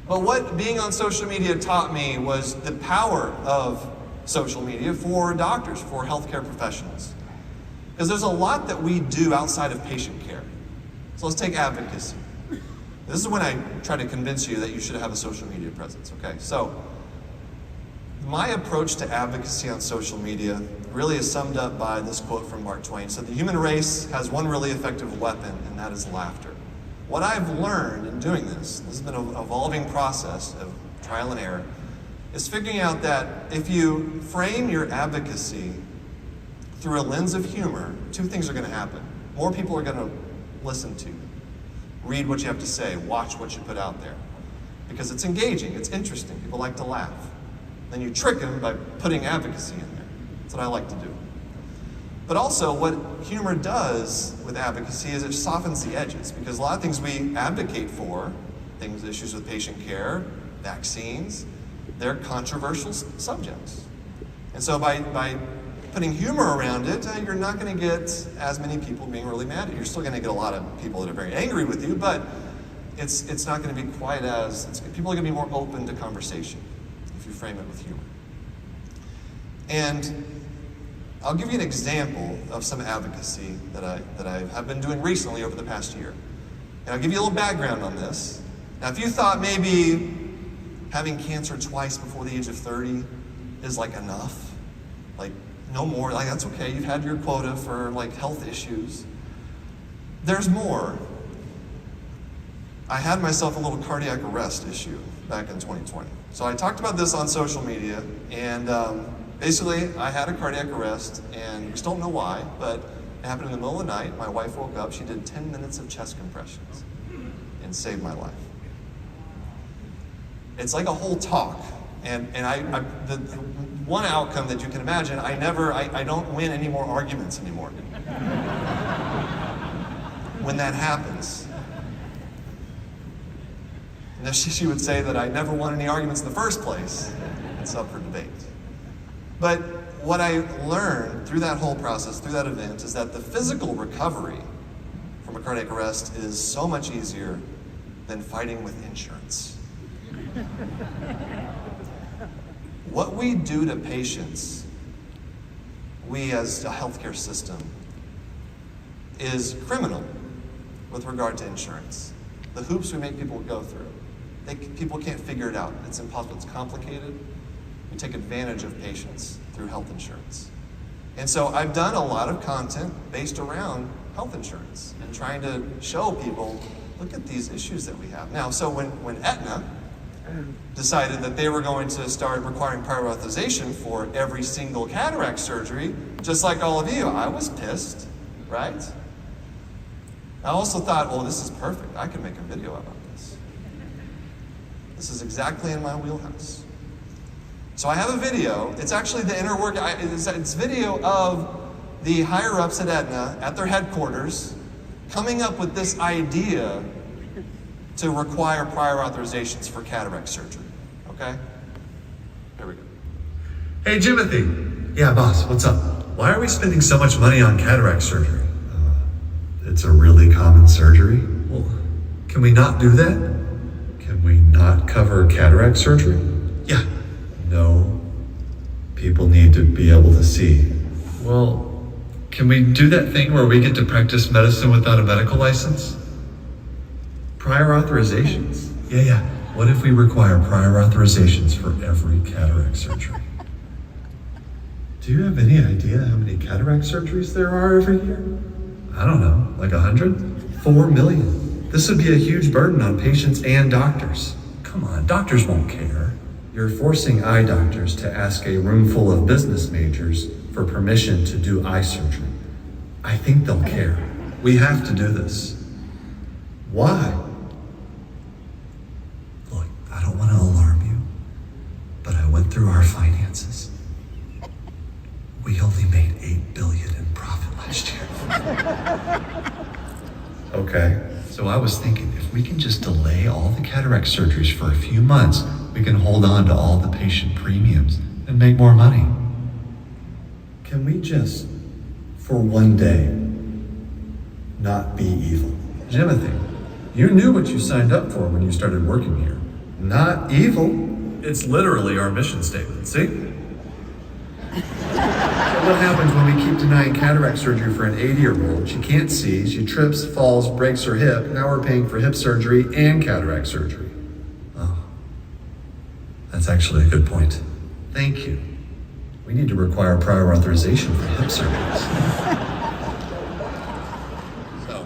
But what being on social media taught me was the power of social media for doctors, for healthcare professionals. Because there's a lot that we do outside of patient care. So let's take advocacy. This is when I try to convince you that you should have a social media presence, okay? So, my approach to advocacy on social media really is summed up by this quote from Mark Twain. So, the human race has one really effective weapon, and that is laughter. What I've learned in doing this has been an evolving process of trial and error, is figuring out that if you frame your advocacy through a lens of humor, two things are going to happen. More people are going to listen to you, read what you have to say, watch what you put out there. Because it's engaging, it's interesting, people like to laugh. Then you trick them by putting advocacy in there. That's what I like to do. But also, what humor does with advocacy is it softens the edges, because a lot of things we advocate for, issues with patient care, vaccines, they're controversial subjects. And so by putting humor around it, you're not going to get as many people being really mad at you. You're still going to get a lot of people that are very angry with you, but it's not going to be quite as, people are going to be more open to conversation if you frame it with humor. And I'll give you an example of some advocacy that I have been doing recently over the past year. And I'll give you a little background on this. Now, if you thought maybe having cancer twice before the age of 30 is like enough, like no more, like that's okay, you've had your quota for like health issues. There's more. I had myself a little cardiac arrest issue back in 2020. So I talked about this on social media, and basically I had a cardiac arrest, and we just don't know why, but it happened in the middle of the night. My wife woke up, she did 10 minutes of chest compressions and saved my life. It's like a whole talk. And the one outcome that you can imagine, I don't win any more arguments anymore. When that happens. And she would say that I never won any arguments in the first place. It's up for debate. But what I learned through that whole process, through that event, is that the physical recovery from a cardiac arrest is so much easier than fighting with insurance. What we do to patients, we as a healthcare system, is criminal with regard to insurance. The hoops we make people go through. People can't figure it out. It's impossible. It's complicated. We take advantage of patients through health insurance. And so I've done a lot of content based around health insurance and trying to show people, look at these issues that we have. Now, so when Aetna decided that they were going to start requiring prior authorization for every single cataract surgery, just like all of you, I was pissed, right? I also thought, well, this is perfect. I can make a video about this. This is exactly in my wheelhouse. So I have a video. It's actually the inner work. It's video of the higher-ups at Aetna, at their headquarters, coming up with this idea to require prior authorizations for cataract surgery, okay? Here we go. Hey, Jimothy. Yeah, boss, what's up? Why are we spending so much money on cataract surgery? It's a really common surgery. Well, can we not do that? Can we not cover cataract surgery? Yeah. No. People need to be able to see. Well, can we do that thing where we get to practice medicine without a medical license? Prior authorizations? Yeah. What if we require prior authorizations for every cataract surgery? Do you have any idea how many cataract surgeries there are every year? I don't know, like 100? 4 million. This would be a huge burden on patients and doctors. Come on, doctors won't care. You're forcing eye doctors to ask a room full of business majors for permission to do eye surgery. I think they'll care. We have to do this. Why? Look, I don't want to alarm you, but I went through our finances. We only made $8 billion in profit last year. Okay, so I was thinking if we can just delay all the cataract surgeries for a few months, we can hold on to all the patient premiums and make more money. Can we just, for one day, not be evil? Jimothy, you knew what you signed up for when you started working here. not evil. It's literally our mission statement, see? So what happens when we keep denying cataract surgery for an 80-year-old? She can't see, she trips, falls, breaks her hip. Now we're paying for hip surgery and cataract surgery. Oh, that's actually a good point. Thank you. We need to require prior authorization for hip surgeries. So,